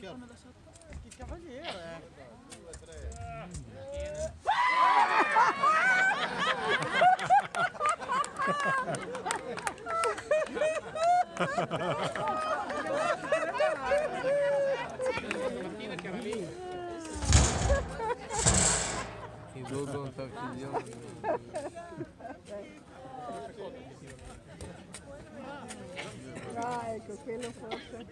Che cavaliere! 2, 3. I due Ah, ecco, quello forse.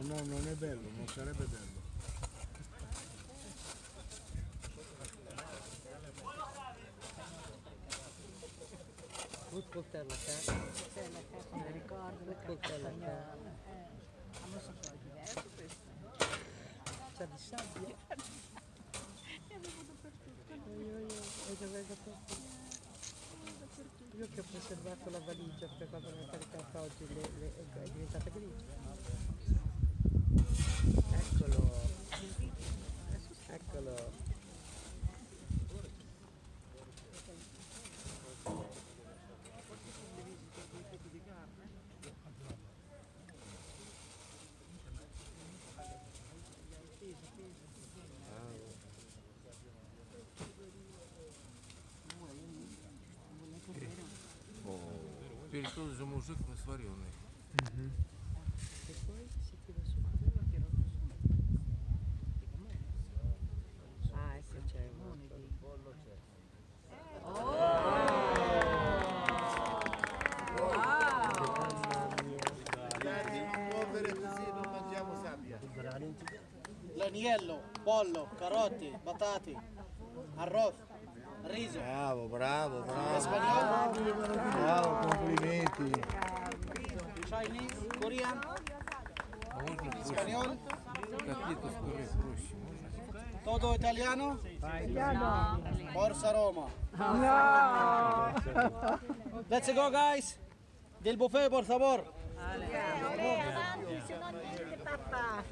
No, non è bello, non sarebbe bello. Vuoi coltello a te? Mi ricordo le Coltello a te? hanno sapore diverso questo. C'ha di sabbia. E avevo dappertutto. Io che ho conservato la valigia perché quando l'ho caricata oggi è diventata grigia. Eccolo. Eccolo. Перекрыл же мужик насваренный. E poi si tira su quello che non so. Ah, ecco c'è il pollo c'è. Muovere così non mangiamo sabbia. L'agnello, pollo, carote, patate, arroz, riso. Bravo, bravo, bravo. Spagnolo, Bravo, complimenti. Chinese, Korean, А можно проще? spagnolo, Котлету с пюре проще. Можно? todo italiano, Forza Roma. No! Let's go guys, del buffet por favor. Avanti, se no niente papà.